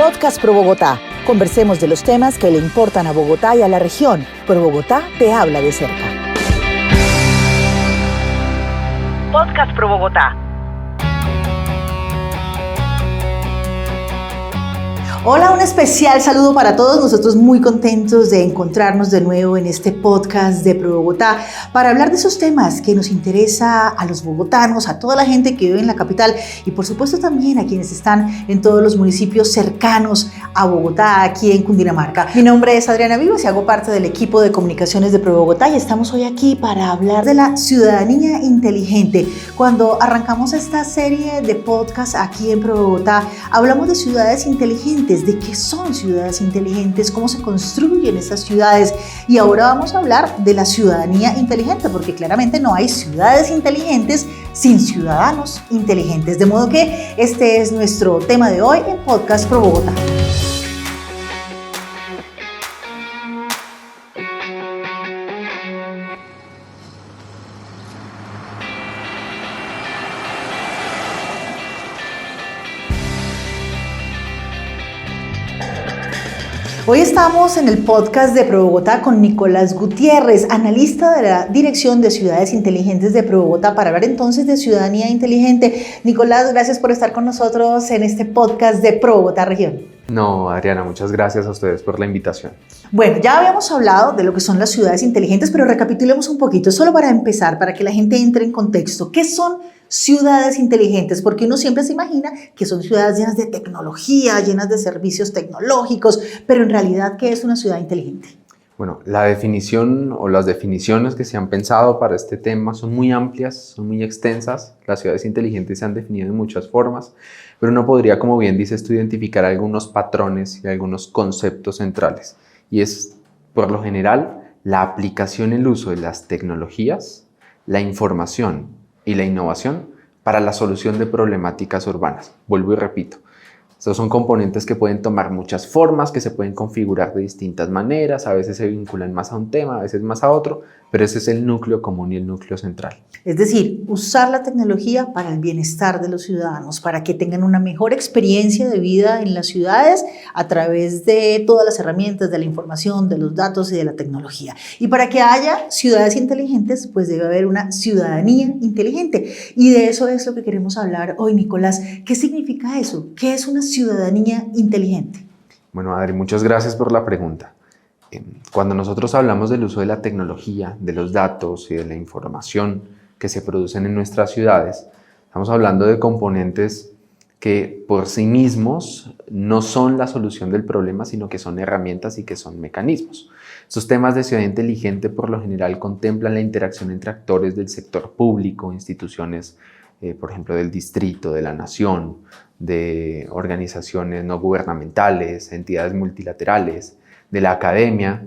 Podcast Pro Bogotá. Conversemos de los temas que le importan a Bogotá y a la región. Pro Bogotá te habla de cerca. Podcast Pro Bogotá. Hola, un especial saludo para todos. Nosotros muy contentos de encontrarnos de nuevo en este podcast de Pro Bogotá para hablar de esos temas que nos interesa a los bogotanos, a toda la gente que vive en la capital y por supuesto también a quienes están en todos los municipios cercanos a Bogotá, aquí en Cundinamarca. Mi nombre es Adriana Vivas y hago parte del equipo de comunicaciones de Pro Bogotá y estamos hoy aquí para hablar de la ciudadanía inteligente. Cuando arrancamos esta serie de podcast aquí en Pro Bogotá, hablamos de ciudades inteligentes, de qué son ciudades inteligentes, cómo se construyen esas ciudades y ahora vamos a hablar de la ciudadanía inteligente porque claramente no hay ciudades inteligentes sin ciudadanos inteligentes, de modo que este es nuestro tema de hoy en Podcast Pro Bogotá. Hoy estamos en el podcast de Pro Bogotá con Nicolás Gutiérrez, analista de la Dirección de Ciudades Inteligentes de Pro Bogotá, para hablar entonces de ciudadanía inteligente. Nicolás, gracias por estar con nosotros en este podcast de Pro Bogotá Región. No, Adriana, muchas gracias a ustedes por la invitación. Bueno, ya habíamos hablado de lo que son las ciudades inteligentes, pero recapitulemos un poquito, solo para empezar, para que la gente entre en contexto. ¿Qué son ciudades inteligentes? Porque uno siempre se imagina que son ciudades llenas de tecnología, llenas de servicios tecnológicos, pero en realidad, ¿qué es una ciudad inteligente? Bueno, la definición o las definiciones que se han pensado para este tema son muy amplias, son muy extensas. Las ciudades inteligentes se han definido de muchas formas, pero uno podría, como bien dices tú, identificar algunos patrones y algunos conceptos centrales. Y es, por lo general, la aplicación y el uso de las tecnologías, la información y la innovación para la solución de problemáticas urbanas. Vuelvo y repito. Estos son componentes que pueden tomar muchas formas, que se pueden configurar de distintas maneras, a veces se vinculan más a un tema, a veces más a otro, pero ese es el núcleo común y el núcleo central. Es decir, usar la tecnología para el bienestar de los ciudadanos, para que tengan una mejor experiencia de vida en las ciudades a través de todas las herramientas, de la información, de los datos y de la tecnología. Y para que haya ciudades inteligentes, pues debe haber una ciudadanía inteligente. Y de eso es lo que queremos hablar hoy, Nicolás. ¿Qué significa eso? ¿Qué es una ciudadanía inteligente? Bueno, Adri, muchas gracias por la pregunta. Cuando nosotros hablamos del uso de la tecnología, de los datos y de la información que se producen en nuestras ciudades, estamos hablando de componentes que por sí mismos no son la solución del problema, sino que son herramientas y que son mecanismos. Estos temas de ciudad inteligente por lo general contemplan la interacción entre actores del sector público, instituciones, por ejemplo, del distrito, de la nación, de organizaciones no gubernamentales, entidades multilaterales, de la academia,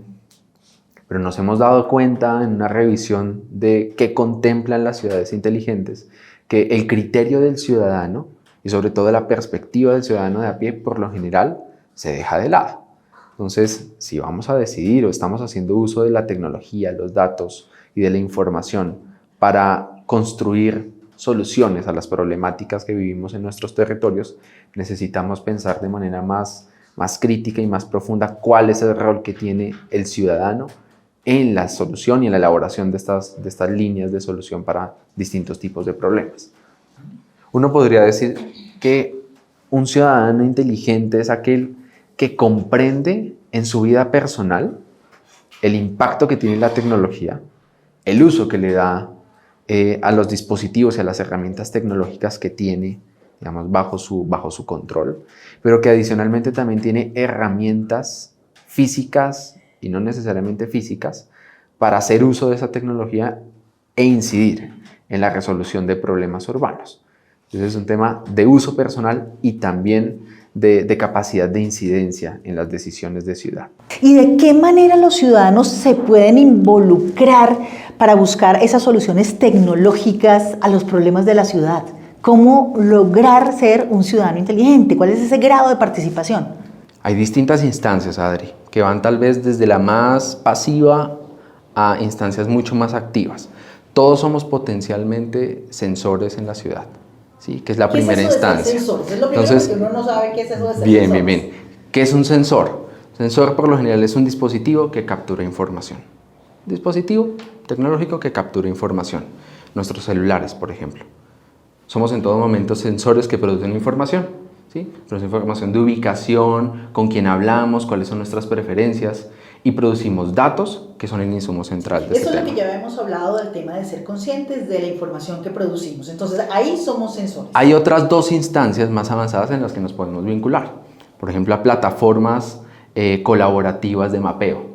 pero nos hemos dado cuenta en una revisión de qué contemplan las ciudades inteligentes, que el criterio del ciudadano y sobre todo la perspectiva del ciudadano de a pie por lo general se deja de lado. Entonces, si vamos a decidir o estamos haciendo uso de la tecnología, los datos y de la información para construir soluciones a las problemáticas que vivimos en nuestros territorios, necesitamos pensar de manera más crítica y más profunda cuál es el rol que tiene el ciudadano en la solución y en la elaboración de estas líneas de solución para distintos tipos de problemas. Uno podría decir que un ciudadano inteligente es aquel que comprende en su vida personal el impacto que tiene la tecnología, el uso que le da a los dispositivos y a las herramientas tecnológicas que tiene, digamos, bajo su control, pero que adicionalmente también tiene herramientas físicas y no necesariamente físicas para hacer uso de esa tecnología e incidir en la resolución de problemas urbanos. Entonces es un tema de uso personal y también de capacidad de incidencia en las decisiones de ciudad. ¿Y de qué manera los ciudadanos se pueden involucrar para buscar esas soluciones tecnológicas a los problemas de la ciudad? ¿Cómo lograr ser un ciudadano inteligente? ¿Cuál es ese grado de participación? Hay distintas instancias, Adri, que van tal vez desde la más pasiva a instancias mucho más activas. Todos somos potencialmente sensores en la ciudad, ¿sí? Que es la primera instancia. Es lo primero. Entonces, que uno no sabe qué es eso de ser bien, sensores. bien. ¿Qué es un sensor? Sensor por lo general es un dispositivo que captura información. Dispositivo tecnológico que captura información. Nuestros celulares, por ejemplo. Somos en todo momento sensores que producen información. ¿Sí? Producen información de ubicación, con quién hablamos, cuáles son nuestras preferencias y producimos datos que son el insumo central de Eso este es lo tema. que ya habíamos hablado del tema de ser conscientes de la información que producimos. Entonces ahí somos sensores. Hay otras dos instancias más avanzadas en las que nos podemos vincular. Por ejemplo, a plataformas colaborativas de mapeo.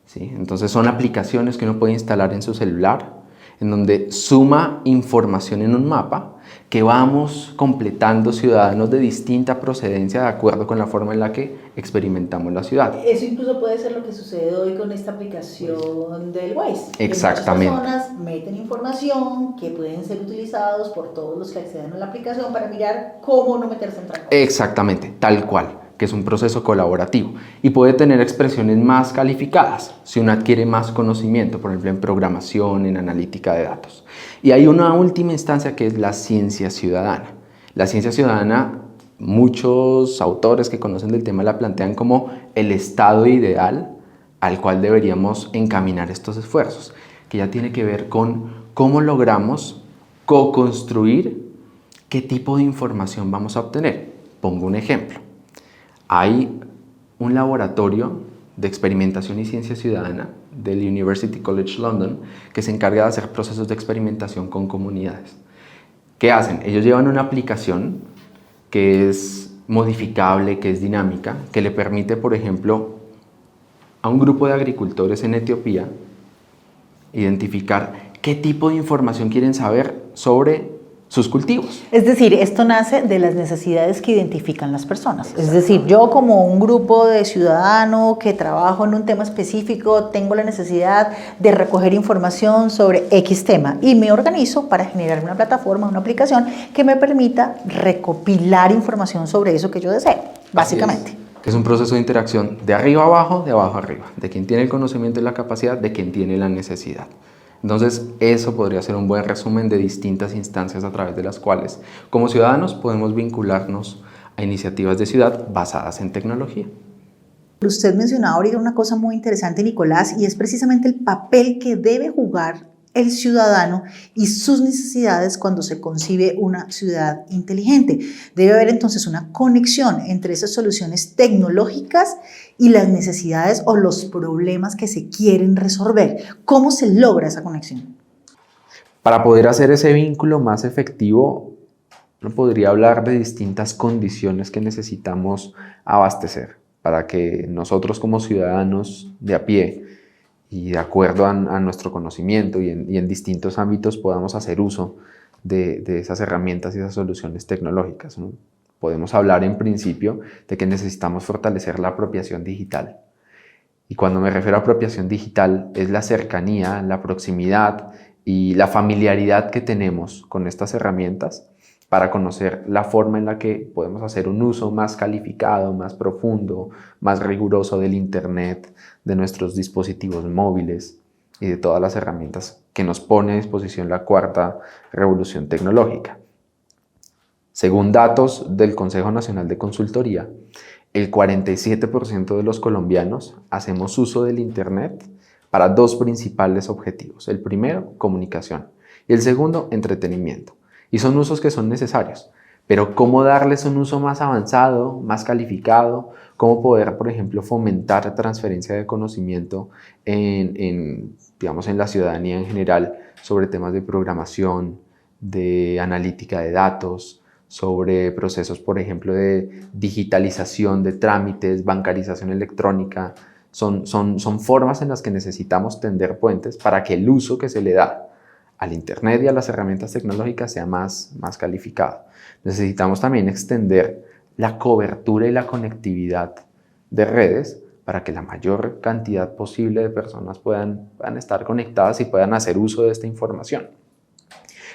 ¿Sí? Entonces son aplicaciones que uno puede instalar en su celular en donde suma información en un mapa que vamos completando ciudadanos de distinta procedencia de acuerdo con la forma en la que experimentamos la ciudad. Eso incluso puede ser lo que sucede hoy con esta aplicación del Waze. Exactamente. Muchas personas meten información que pueden ser utilizados por todos los que acceden a la aplicación para mirar cómo no meterse en trampas. Exactamente, tal cual, que es un proceso colaborativo y puede tener expresiones más calificadas si uno adquiere más conocimiento, por ejemplo en programación, en analítica de datos. Y hay una última instancia que es la ciencia ciudadana. La ciencia ciudadana, muchos autores que conocen del tema la plantean como el estado ideal al cual deberíamos encaminar estos esfuerzos, que ya tiene que ver con cómo logramos co-construir qué tipo de información vamos a obtener. Pongo un ejemplo. Hay un laboratorio de experimentación y ciencia ciudadana del University College London que se encarga de hacer procesos de experimentación con comunidades. ¿Qué hacen? Ellos llevan una aplicación que es modificable, que es dinámica, que le permite, por ejemplo, a un grupo de agricultores en Etiopía identificar qué tipo de información quieren saber sobre sus cultivos. Es decir, esto nace de las necesidades que identifican las personas. Es decir, yo como un grupo de ciudadano que trabajo en un tema específico, tengo la necesidad de recoger información sobre X tema y me organizo para generar una plataforma, una aplicación que me permita recopilar información sobre eso que yo deseo, básicamente. Es un proceso de interacción de arriba a abajo, de abajo a arriba, de quien tiene el conocimiento y la capacidad, de quien tiene la necesidad. Entonces, eso podría ser un buen resumen de distintas instancias a través de las cuales, como ciudadanos, podemos vincularnos a iniciativas de ciudad basadas en tecnología. Usted mencionaba ahorita una cosa muy interesante, Nicolás, y es precisamente el papel que debe jugar el ciudadano y sus necesidades cuando se concibe una ciudad inteligente. Debe haber entonces una conexión entre esas soluciones tecnológicas y las necesidades o los problemas que se quieren resolver. ¿Cómo se logra esa conexión? Para poder hacer ese vínculo más efectivo, uno podría hablar de distintas condiciones que necesitamos abastecer para que nosotros como ciudadanos de a pie y de acuerdo a nuestro conocimiento y en distintos ámbitos podamos hacer uso de esas herramientas y esas soluciones tecnológicas, ¿no? Podemos hablar en principio de que necesitamos fortalecer la apropiación digital. Y cuando me refiero a apropiación digital es la cercanía, la proximidad y la familiaridad que tenemos con estas herramientas para conocer la forma en la que podemos hacer un uso más calificado, más profundo, más riguroso del Internet, de nuestros dispositivos móviles y de todas las herramientas que nos pone a disposición la cuarta revolución tecnológica. Según datos del Consejo Nacional de Consultoría, el 47% de los colombianos hacemos uso del Internet para dos principales objetivos. El primero, comunicación, y el segundo, entretenimiento. Y son usos que son necesarios, pero ¿cómo darles un uso más avanzado, más calificado? ¿Cómo poder, por ejemplo, fomentar transferencia de conocimiento en la ciudadanía en general sobre temas de programación, de analítica de datos, sobre procesos, por ejemplo, de digitalización de trámites, bancarización electrónica? Son formas en las que necesitamos tender puentes para que el uso que se le da al Internet y a las herramientas tecnológicas sea más calificado. Necesitamos también extender la cobertura y la conectividad de redes para que la mayor cantidad posible de personas puedan estar conectadas y puedan hacer uso de esta información.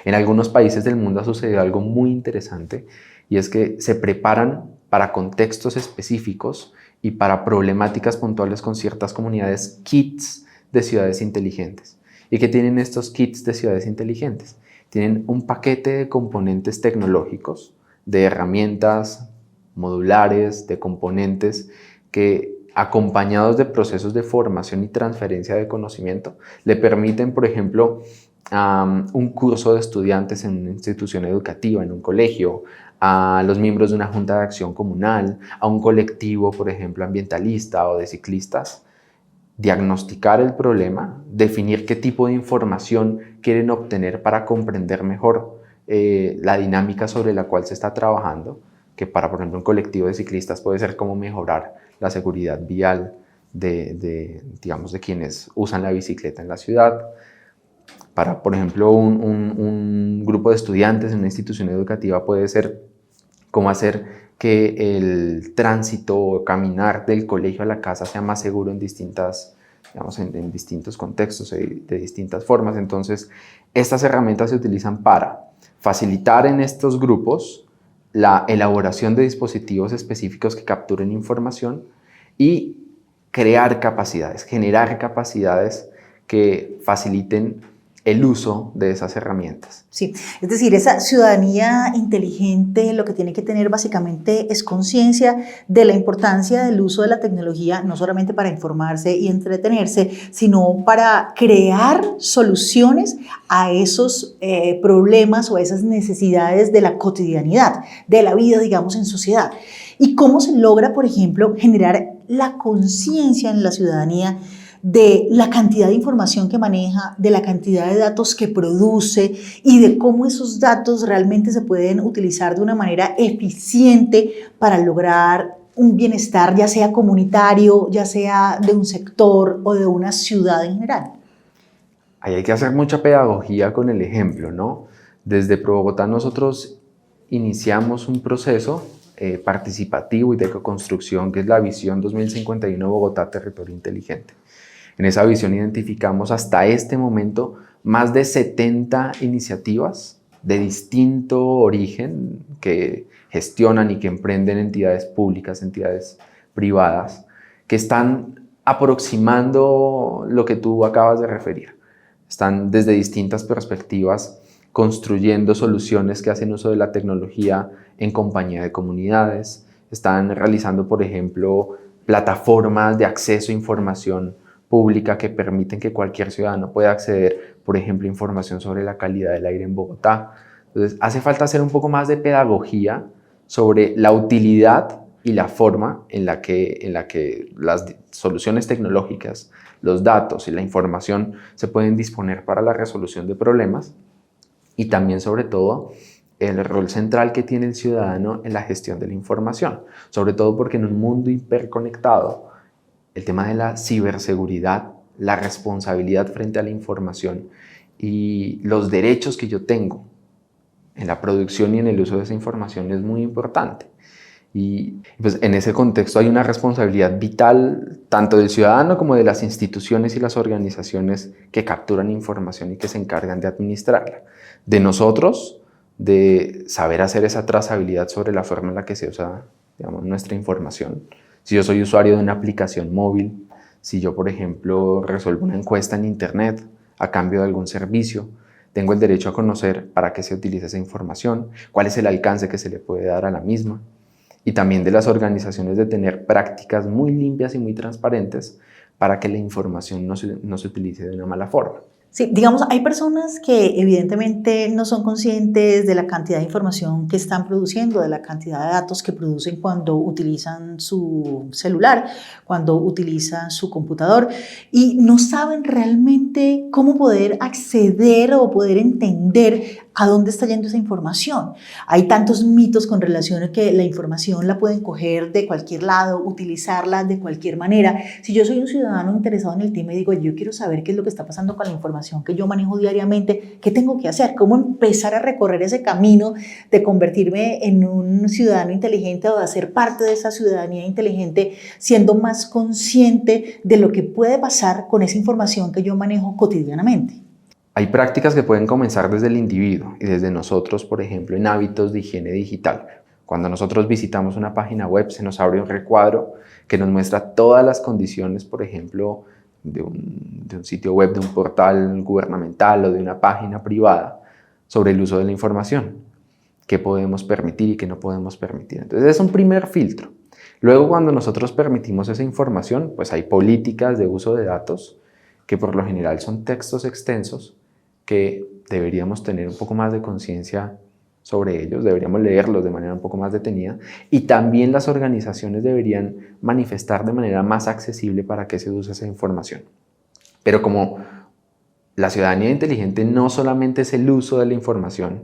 En algunos países del mundo ha sucedido algo muy interesante y es que se preparan para contextos específicos y para problemáticas puntuales con ciertas comunidades kits de ciudades inteligentes. ¿Y qué tienen estos kits de ciudades inteligentes? Tienen un paquete de componentes tecnológicos, de herramientas modulares, de componentes que, acompañados de procesos de formación y transferencia de conocimiento, le permiten, por ejemplo, a un curso de estudiantes en una institución educativa, en un colegio, a los miembros de una junta de acción comunal, a un colectivo, por ejemplo, ambientalista o de ciclistas, diagnosticar el problema, definir qué tipo de información quieren obtener para comprender mejor la dinámica sobre la cual se está trabajando, que para, por ejemplo, un colectivo de ciclistas puede ser cómo mejorar la seguridad vial digamos, de quienes usan la bicicleta en la ciudad. Para, por ejemplo, un grupo de estudiantes en una institución educativa puede ser cómo hacer que el tránsito o caminar del colegio a la casa sea más seguro en distintas, digamos, en distintos contextos, de distintas formas. Entonces, estas herramientas se utilizan para facilitar en estos grupos la elaboración de dispositivos específicos que capturen información y crear capacidades, generar capacidades que faciliten el uso de esas herramientas. Sí, es decir, esa ciudadanía inteligente lo que tiene que tener básicamente es conciencia de la importancia del uso de la tecnología, no solamente para informarse y entretenerse, sino para crear soluciones a esos problemas o a esas necesidades de la cotidianidad, de la vida, digamos, en sociedad. ¿Y cómo se logra, por ejemplo, generar la conciencia en la ciudadanía de la cantidad de información que maneja, de la cantidad de datos que produce y de cómo esos datos realmente se pueden utilizar de una manera eficiente para lograr un bienestar, ya sea comunitario, ya sea de un sector o de una ciudad en general? Ahí hay que hacer mucha pedagogía con el ejemplo, ¿no? Desde ProBogotá nosotros iniciamos un proceso participativo y de co-construcción que es la Visión 2051 Bogotá Territorio Inteligente. En esa visión identificamos hasta este momento más de 70 iniciativas de distinto origen que gestionan y que emprenden entidades públicas, entidades privadas, que están aproximando lo que tú acabas de referir. Están desde distintas perspectivas construyendo soluciones que hacen uso de la tecnología en compañía de comunidades. Están realizando, por ejemplo, plataformas de acceso a información pública que permiten que cualquier ciudadano pueda acceder, por ejemplo, a información sobre la calidad del aire en Bogotá. Entonces, hace falta hacer un poco más de pedagogía sobre la utilidad y la forma en la que las soluciones tecnológicas, los datos y la información se pueden disponer para la resolución de problemas, y también, sobre todo, el rol central que tiene el ciudadano en la gestión de la información, sobre todo porque en un mundo hiperconectado, el tema de la ciberseguridad, la responsabilidad frente a la información y los derechos que yo tengo en la producción y en el uso de esa información es muy importante. Y pues en ese contexto hay una responsabilidad vital tanto del ciudadano como de las instituciones y las organizaciones que capturan información y que se encargan de administrarla. De nosotros, de saber hacer esa trazabilidad sobre la forma en la que se usa, digamos, nuestra información. Si yo soy usuario de una aplicación móvil, si yo, por ejemplo, resuelvo una encuesta en internet a cambio de algún servicio, tengo el derecho a conocer para qué se utiliza esa información, cuál es el alcance que se le puede dar a la misma, y también de las organizaciones de tener prácticas muy limpias y muy transparentes para que la información no se utilice de una mala forma. Sí, digamos, hay personas que evidentemente no son conscientes de la cantidad de información que están produciendo, de la cantidad de datos que producen cuando utilizan su celular, cuando utilizan su computador y no saben realmente cómo poder acceder o poder entender a dónde está yendo esa información. Hay tantos mitos con relación a que la información la pueden coger de cualquier lado, utilizarla de cualquier manera. Si yo soy un ciudadano interesado en el tema y digo, yo quiero saber qué es lo que está pasando con la información que yo manejo diariamente, ¿qué tengo que hacer? ¿Cómo empezar a recorrer ese camino de convertirme en un ciudadano inteligente o de hacer parte de esa ciudadanía inteligente siendo más consciente de lo que puede pasar con esa información que yo manejo cotidianamente? Hay prácticas que pueden comenzar desde el individuo y desde nosotros, por ejemplo, en hábitos de higiene digital. Cuando nosotros visitamos una página web, se nos abre un recuadro que nos muestra todas las condiciones, por ejemplo, de un sitio web, de un portal gubernamental o de una página privada sobre el uso de la información. qué podemos permitir y qué no podemos permitir. Entonces es un primer filtro. Luego, cuando nosotros permitimos esa información, pues hay políticas de uso de datos que por lo general son textos extensos que deberíamos tener un poco más de conciencia sobre ellos, deberíamos leerlos de manera un poco más detenida, y también las organizaciones deberían manifestar de manera más accesible para qué se usa esa información. Pero como la ciudadanía inteligente no solamente es el uso de la información,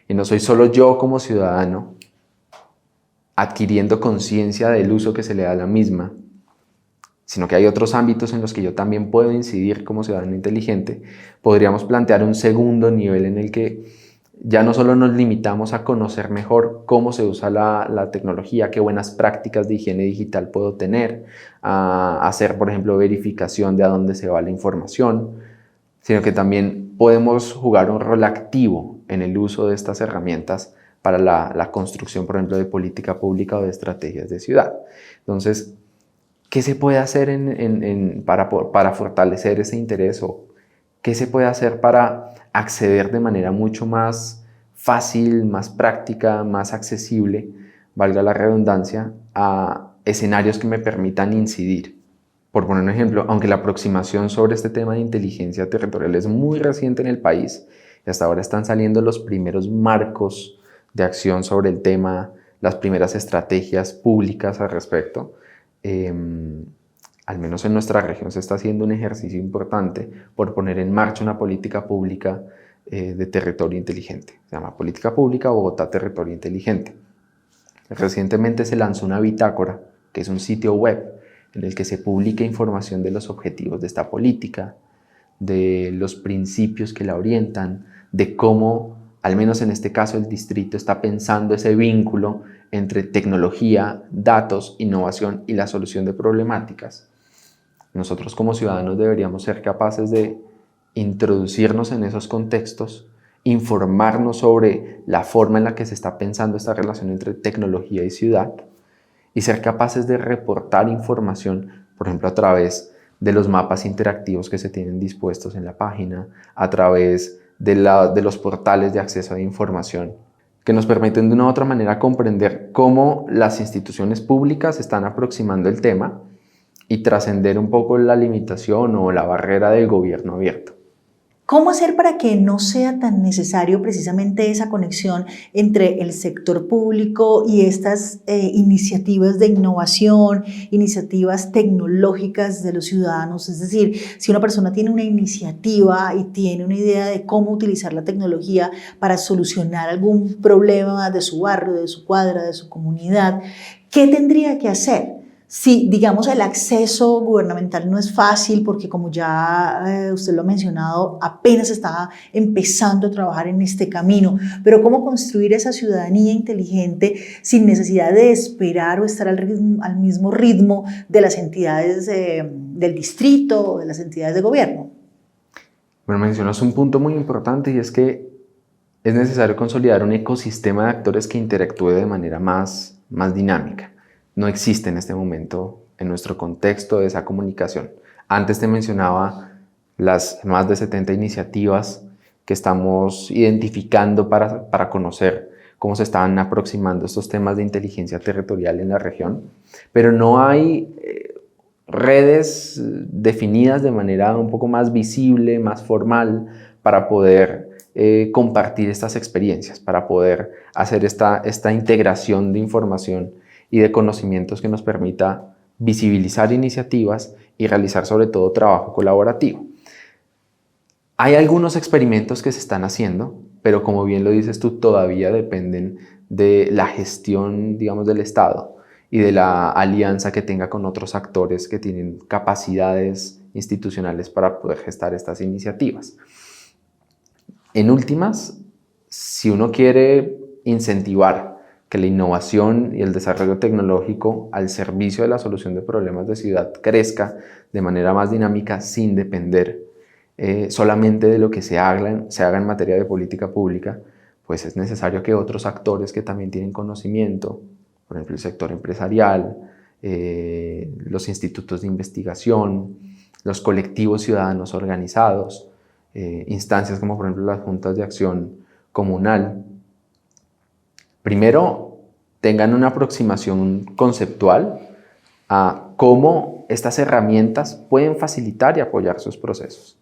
y no soy solo yo como ciudadano adquiriendo conciencia del uso que se le da a la misma, sino que hay otros ámbitos en los que yo también puedo incidir como ciudadano inteligente, podríamos plantear un segundo nivel en el que ya no solo nos limitamos a conocer mejor cómo se usa la tecnología, qué buenas prácticas de higiene digital puedo tener, a hacer, por ejemplo, verificación de a dónde se va la información, sino que también podemos jugar un rol activo en el uso de estas herramientas para la construcción, por ejemplo, de política pública o de estrategias de ciudad. Entonces, ¿qué se puede hacer para fortalecer ese interés, o qué se puede hacer para acceder de manera mucho más fácil, más práctica, más accesible, valga la redundancia, a escenarios que me permitan incidir? Por poner un ejemplo, aunque la aproximación sobre este tema de inteligencia territorial es muy reciente en el país, y hasta ahora están saliendo los primeros marcos de acción sobre el tema, las primeras estrategias públicas al respecto, al menos en nuestra región se está haciendo un ejercicio importante por poner en marcha una política pública de territorio inteligente. Se llama Política Pública Bogotá Territorio Inteligente. Recientemente se lanzó una bitácora, que es un sitio web en el que se publica información de los objetivos de esta política, de los principios que la orientan, de cómo, al menos en este caso, el distrito está pensando ese vínculo entre tecnología, datos, innovación y la solución de problemáticas. Nosotros como ciudadanos deberíamos ser capaces de introducirnos en esos contextos, informarnos sobre la forma en la que se está pensando esta relación entre tecnología y ciudad, y ser capaces de reportar información, por ejemplo, a través de los mapas interactivos que se tienen dispuestos en la página, a través de los portales de acceso a información, que nos permiten de una u otra manera comprender cómo las instituciones públicas están aproximando el tema y trascender un poco la limitación o la barrera del gobierno abierto. ¿Cómo hacer para que no sea tan necesario precisamente esa conexión entre el sector público y estas iniciativas de innovación, iniciativas tecnológicas de los ciudadanos? Es decir, si una persona tiene una iniciativa y tiene una idea de cómo utilizar la tecnología para solucionar algún problema de su barrio, de su cuadra, de su comunidad, ¿qué tendría que hacer? Si, digamos, el acceso gubernamental no es fácil porque, como ya usted lo ha mencionado, apenas está empezando a trabajar en este camino, pero ¿cómo construir esa ciudadanía inteligente sin necesidad de esperar o estar al mismo ritmo de las entidades del distrito o de las entidades de gobierno? Bueno, mencionas un punto muy importante, y es que es necesario consolidar un ecosistema de actores que interactúe de manera más dinámica. No existe en este momento en nuestro contexto de esa comunicación. Antes te mencionaba las más de 70 iniciativas que estamos identificando para conocer cómo se están aproximando estos temas de inteligencia territorial en la región, pero no hay redes definidas de manera un poco más visible, más formal, para poder compartir estas experiencias, para poder hacer esta integración de información y de conocimientos que nos permita visibilizar iniciativas y realizar sobre todo trabajo colaborativo. Hay algunos experimentos que se están haciendo, pero como bien lo dices tú, todavía dependen de la gestión, digamos, del Estado y de la alianza que tenga con otros actores que tienen capacidades institucionales para poder gestar estas iniciativas. En últimas, si uno quiere incentivar que la innovación y el desarrollo tecnológico al servicio de la solución de problemas de ciudad crezca de manera más dinámica sin depender solamente de lo que se haga en materia de política pública, pues es necesario que otros actores que también tienen conocimiento, por ejemplo el sector empresarial, los institutos de investigación, los colectivos ciudadanos organizados, instancias como por ejemplo las juntas de acción comunal, Primero, tengan una aproximación conceptual a cómo estas herramientas pueden facilitar y apoyar sus procesos.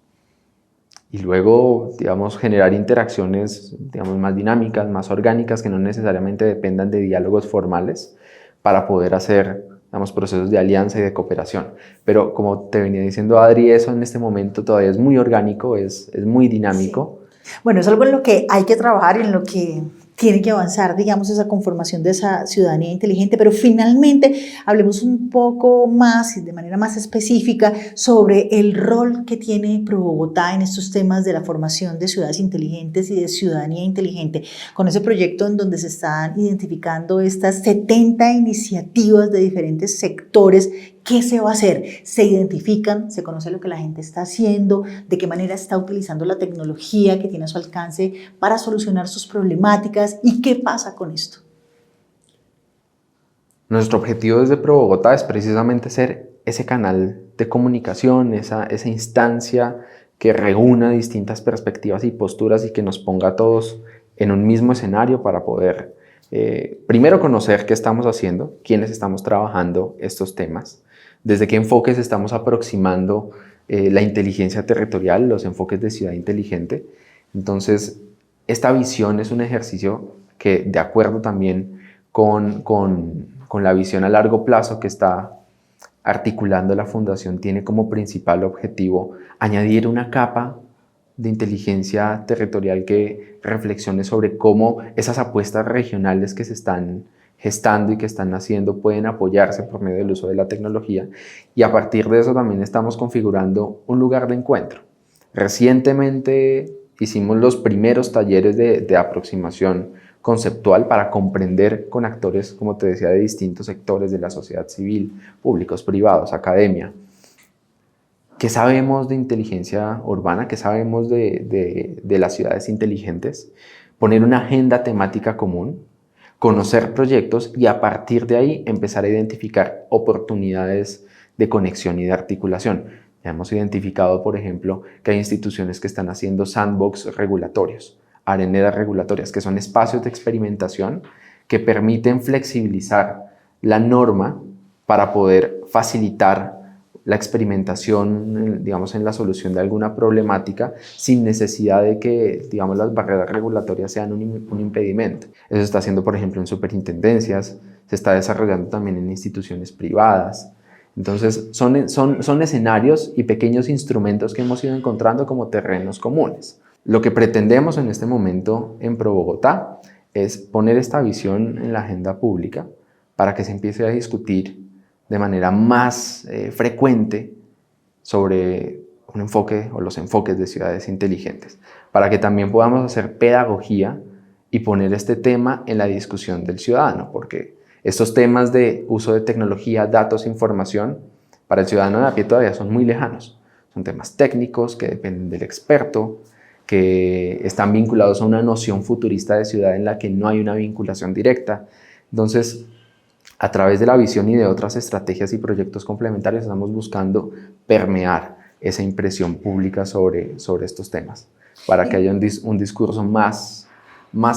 Y luego, digamos, generar interacciones, digamos, más dinámicas, más orgánicas, que no necesariamente dependan de diálogos formales para poder hacer, digamos, procesos de alianza y de cooperación. Pero como te venía diciendo Adri, eso en este momento todavía es muy orgánico, es muy dinámico. Sí. Bueno, es algo en lo que hay que trabajar y en lo que tiene que avanzar, digamos, esa conformación de esa ciudadanía inteligente, pero finalmente hablemos un poco más y de manera más específica sobre el rol que tiene ProBogotá en estos temas de la formación de ciudades inteligentes y de ciudadanía inteligente, con ese proyecto en donde se están identificando estas 70 iniciativas de diferentes sectores. ¿Qué se va a hacer? Se identifican, se conoce lo que la gente está haciendo, de qué manera está utilizando la tecnología que tiene a su alcance para solucionar sus problemáticas y qué pasa con esto. Nuestro objetivo desde ProBogotá es precisamente ser ese canal de comunicación, esa instancia que reúna distintas perspectivas y posturas y que nos ponga a todos en un mismo escenario para poder primero conocer qué estamos haciendo, quiénes estamos trabajando estos temas, desde qué enfoques estamos aproximando la inteligencia territorial, los enfoques de ciudad inteligente. Entonces, esta visión es un ejercicio que, de acuerdo también con la visión a largo plazo que está articulando la Fundación, tiene como principal objetivo añadir una capa de inteligencia territorial que reflexione sobre cómo esas apuestas regionales que se están gestando y que están haciendo pueden apoyarse por medio del uso de la tecnología, y a partir de eso también estamos configurando un lugar de encuentro. Recientemente hicimos los primeros talleres de aproximación conceptual para comprender con actores, como te decía, de distintos sectores de la sociedad civil, públicos, privados, academia. ¿Qué sabemos de inteligencia urbana? ¿Qué sabemos de las ciudades inteligentes? Poner una agenda temática común, conocer proyectos y a partir de ahí empezar a identificar oportunidades de conexión y de articulación. Ya hemos identificado, por ejemplo, que hay instituciones que están haciendo sandbox regulatorios, areneras regulatorias, que son espacios de experimentación que permiten flexibilizar la norma para poder facilitar la experimentación, digamos, en la solución de alguna problemática sin necesidad de que, digamos, las barreras regulatorias sean un impedimento. Eso se está haciendo, por ejemplo, en superintendencias, se está desarrollando también en instituciones privadas. Entonces, son escenarios y pequeños instrumentos que hemos ido encontrando como terrenos comunes. Lo que pretendemos en este momento en ProBogotá es poner esta visión en la agenda pública para que se empiece a discutir de manera más frecuente sobre un enfoque o los enfoques de ciudades inteligentes, para que también podamos hacer pedagogía y poner este tema en la discusión del ciudadano, porque estos temas de uso de tecnología, datos, información, para el ciudadano de a pie todavía son muy lejanos. Son temas técnicos que dependen del experto, que están vinculados a una noción futurista de ciudad en la que no hay una vinculación directa. Entonces, a través de la visión y de otras estrategias y proyectos complementarios estamos buscando permear esa impresión pública sobre estos temas, para que haya un discurso más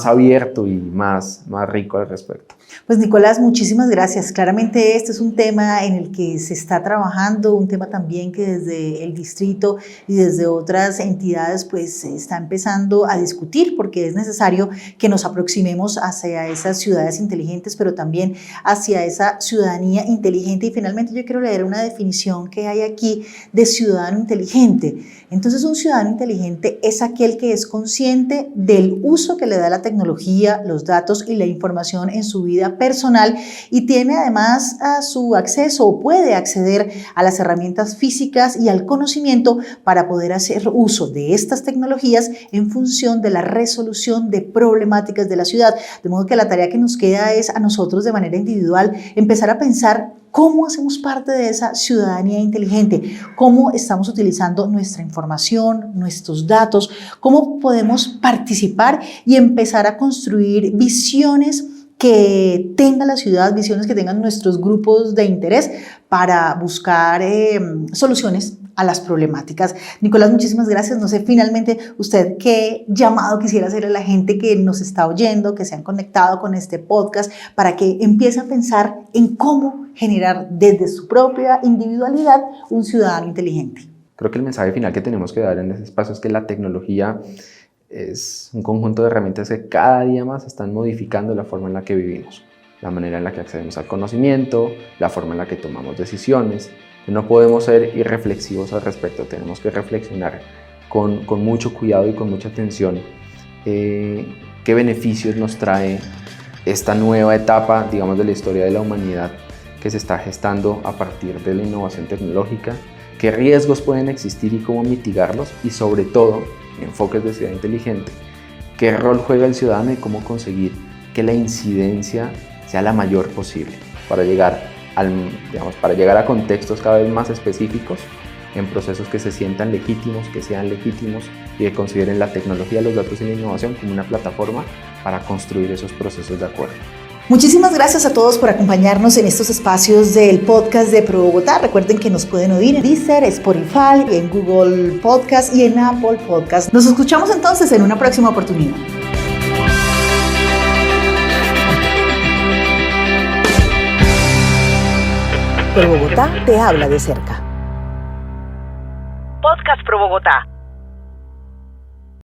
abierto y más rico al respecto. Pues Nicolás, muchísimas gracias. Claramente este es un tema en el que se está trabajando, un tema también que desde el distrito y desde otras entidades pues se está empezando a discutir, porque es necesario que nos aproximemos hacia esas ciudades inteligentes, pero también hacia esa ciudadanía inteligente. Y finalmente yo quiero leer una definición que hay aquí de ciudadano inteligente. Entonces, un ciudadano inteligente es aquel que es consciente del uso que le da la tecnología, los datos y la información en su vida personal, y tiene además a su acceso o puede acceder a las herramientas físicas y al conocimiento para poder hacer uso de estas tecnologías en función de la resolución de problemáticas de la ciudad. De modo que la tarea que nos queda es a nosotros de manera individual empezar a pensar cómo hacemos parte de esa ciudadanía inteligente, cómo estamos utilizando nuestra información, nuestros datos, cómo podemos participar y empezar a construir visiones que tenga la ciudad, visiones que tengan nuestros grupos de interés para buscar soluciones a las problemáticas. Nicolás, muchísimas gracias. No sé, finalmente, usted qué llamado quisiera hacerle a la gente que nos está oyendo, que se han conectado con este podcast, para que empiece a pensar en cómo generar desde su propia individualidad un ciudadano inteligente. Creo que el mensaje final que tenemos que dar en ese espacio es que la tecnología es un conjunto de herramientas que cada día más están modificando la forma en la que vivimos, la manera en la que accedemos al conocimiento, la forma en la que tomamos decisiones. No podemos ser irreflexivos al respecto, tenemos que reflexionar con mucho cuidado y con mucha atención qué beneficios nos trae esta nueva etapa, digamos, de la historia de la humanidad que se está gestando a partir de la innovación tecnológica, qué riesgos pueden existir y cómo mitigarlos, y sobre todo, enfoques de ciudad inteligente, qué rol juega el ciudadano y cómo conseguir que la incidencia sea la mayor posible para llegar a contextos cada vez más específicos, en procesos que se sientan legítimos, que sean legítimos y que consideren la tecnología, los datos y la innovación como una plataforma para construir esos procesos de acuerdo. Muchísimas gracias a todos por acompañarnos en estos espacios del podcast de Pro Bogotá. Recuerden que nos pueden oír en Deezer, Spotify, en Google Podcast y en Apple Podcast. Nos escuchamos entonces en una próxima oportunidad. Pro Bogotá te habla de cerca. Podcast Pro Bogotá.